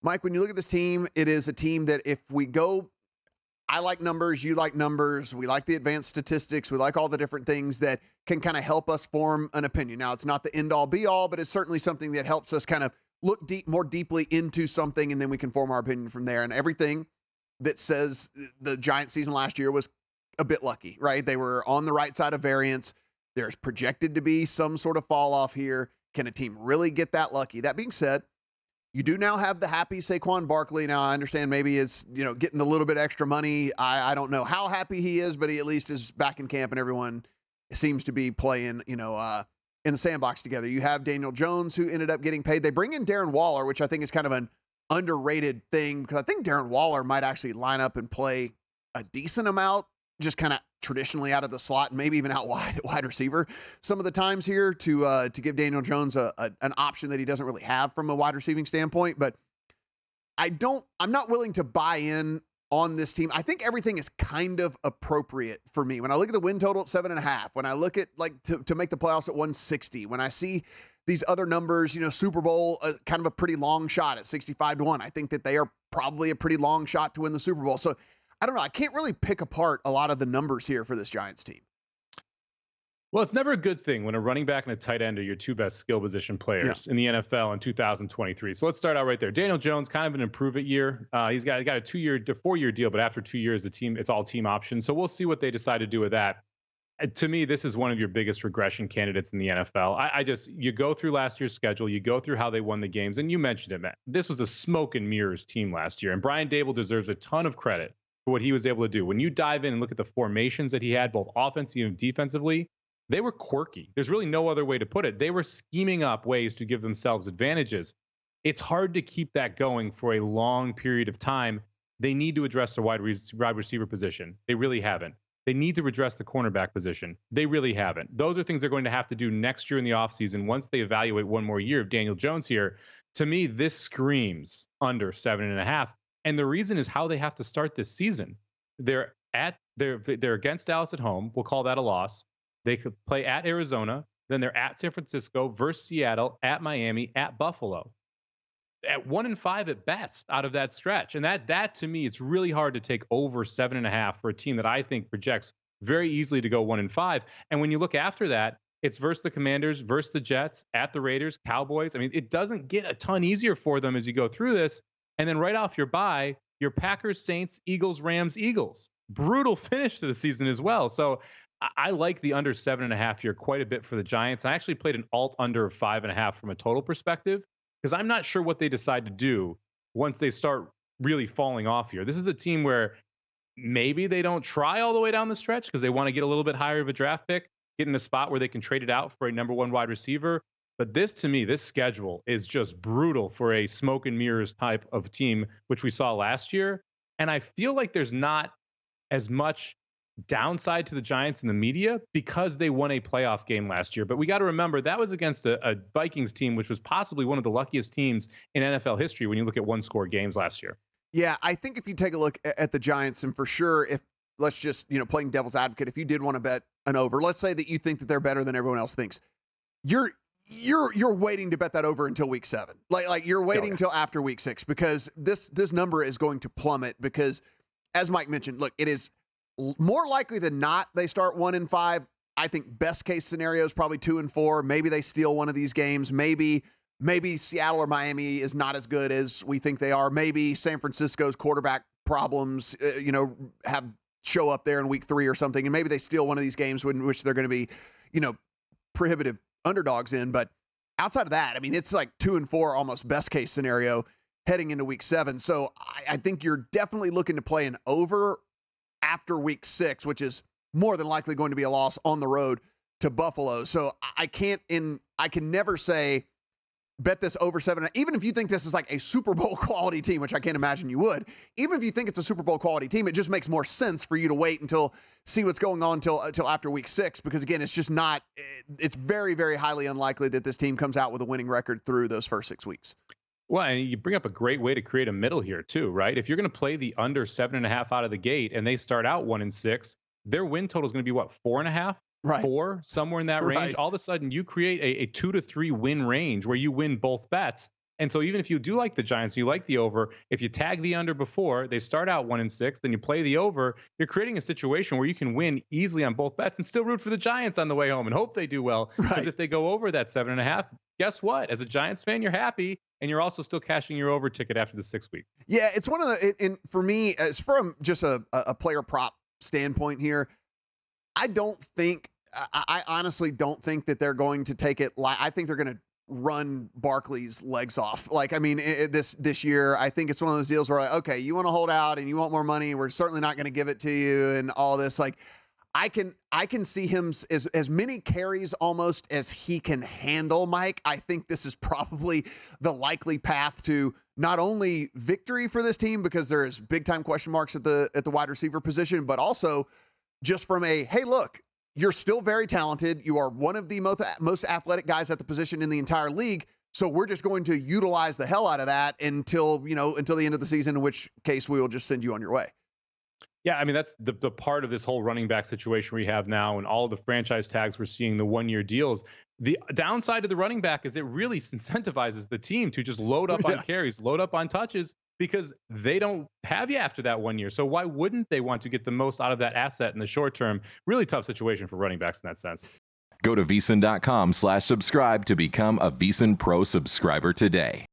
Mike, when you look at this team, it is a team that if we go, I like numbers, you like numbers, we like the advanced statistics, we like all the different things that can kind of help us form an opinion. Now, it's not the end all be all, but it's certainly something that helps us kind of look more deeply into something, and then we can form our opinion from there. And everything that says the Giants season last year was a bit lucky, right? They were on the right side of variance. There's projected to be some sort of fall off here. Can a team really get that lucky? That being said, you do now have the happy Saquon Barkley. Now, I understand maybe it's, getting a little bit extra money. I don't know how happy he is, but he at least is back in camp and everyone seems to be playing, in the sandbox together. You have Daniel Jones, who ended up getting paid. They bring in Darren Waller, which I think is kind of an underrated thing because I think Darren Waller might actually line up and play a decent amount, just kind of traditionally out of the slot, maybe even out wide receiver some of the times here to give Daniel Jones an option that he doesn't really have from a wide receiving standpoint. But I'm not willing to buy in on this team. I think everything is kind of appropriate for me. When I look at the win total at 7.5, when I look at to make the playoffs at 160, when I see these other numbers, Super Bowl, kind of a pretty long shot at 65-1. I think that they are probably a pretty long shot to win the Super Bowl. So I don't know. I can't really pick apart a lot of the numbers here for this Giants team. Well, it's never a good thing when a running back and a tight end are your two best skill position players in the NFL in 2023. So let's start out right there. Daniel Jones, kind of an improve-it year. He's got a 4-year deal, but after 2 years, it's all team option. So we'll see what they decide to do with that. To me, this is one of your biggest regression candidates in the NFL. You go through last year's schedule, you go through how they won the games, and you mentioned it, Matt. This was a smoke and mirrors team last year, and Brian Dable deserves a ton of credit for what he was able to do. When you dive in and look at the formations that he had, both offensively and defensively, they were quirky. There's really no other way to put it. They were scheming up ways to give themselves advantages. It's hard to keep that going for a long period of time. They need to address the wide receiver position. They really haven't. They need to address the cornerback position. They really haven't. Those are things they're going to have to do next year in the offseason once they evaluate one more year of Daniel Jones here. To me, this screams under 7.5. And the reason is how they have to start this season. They're against Dallas at home. We'll call that a loss. They could play at Arizona. Then they're at San Francisco versus Seattle, at Miami, at Buffalo. At 1-5 at best out of that stretch. And that to me, it's really hard to take over 7.5 for a team that I think projects very easily to go 1-5. And when you look after that, it's versus the Commanders, versus the Jets, at the Raiders, Cowboys. I mean, it doesn't get a ton easier for them as you go through this. And then right off your bye, your Packers, Saints, Eagles, Rams, Eagles. Brutal finish to the season as well. So I like the under 7.5 here quite a bit for the Giants. I actually played an alt under of 5.5 from a total perspective because I'm not sure what they decide to do once they start really falling off here. This is a team where maybe they don't try all the way down the stretch because they want to get a little bit higher of a draft pick, get in a spot where they can trade it out for a number one wide receiver. But this schedule is just brutal for a smoke and mirrors type of team, which we saw last year. And I feel like there's not as much downside to the Giants in the media because they won a playoff game last year. But we got to remember that was against a Vikings team, which was possibly one of the luckiest teams in NFL history when you look at one-score games last year. Yeah, I think if you take a look at the Giants, and for sure, if let's just, playing devil's advocate, if you did want to bet an over, let's say that you think that they're better than everyone else thinks, you're waiting to bet that over until week 7. Like you're waiting until after week 6 because this number is going to plummet because, as Mike mentioned, look, it is more likely than not they start 1-5. I think best case scenario is probably 2-4. Maybe they steal one of these games. Maybe Seattle or Miami is not as good as we think they are. Maybe San Francisco's quarterback problems, show up there in week 3 or something, and maybe they steal one of these games in which they're going to be, prohibitive underdogs in. But outside of that, I mean, it's like 2-4 almost best case scenario heading into week 7. So I think you're definitely looking to play an over after week 6, which is more than likely going to be a loss on the road to Buffalo. So I can never say bet this over 7. Even if you think this is like a Super Bowl quality team, which I can't imagine you would, even if you think it's a Super Bowl quality team, it just makes more sense for you to wait until see what's going on until after week 6, because again, it's just not, it's very, very highly unlikely that this team comes out with a winning record through those first 6 weeks. Well, and you bring up a great way to create a middle here too, right? If you're going to play the under 7.5 out of the gate and they start out 1-6, their win total is going to be what, 4.5? Right. 4, somewhere in that range. Right. All of a sudden you create a 2 to 3 win range where you win both bets. And so even if you do like the Giants, you like the over, if you tag the under before, they start out 1-6, then you play the over, you're creating a situation where you can win easily on both bets and still root for the Giants on the way home and hope they do well. Because if they go over that 7.5, guess what? As a Giants fan, you're happy, and you're also still cashing your over ticket after the 6 week. Yeah, it's one of the, and for me, as from just a player prop standpoint here, I honestly don't think that they're going to take it. I think they're going to run Barkley's legs off. Like, I mean, this year, I think it's one of those deals where, like, okay, you want to hold out and you want more money. We're certainly not going to give it to you and all this. Like, I can see him as many carries almost as he can handle, Mike. I think this is probably the likely path to not only victory for this team, because there's big time question marks at the wide receiver position, but also just from a, hey, look, you're still very talented. You are one of the most athletic guys at the position in the entire league. So we're just going to utilize the hell out of that until the end of the season, in which case we will just send you on your way. Yeah, I mean, that's the part of this whole running back situation we have now, and all of the franchise tags we're seeing, the 1-year deals. The downside of the running back is it really incentivizes the team to just load up on carries, load up on touches, because they don't have you after that 1 year. So why wouldn't they want to get the most out of that asset in the short term? Really tough situation for running backs in that sense. Go to VSiN.com/subscribe to become a VSiN Pro subscriber today.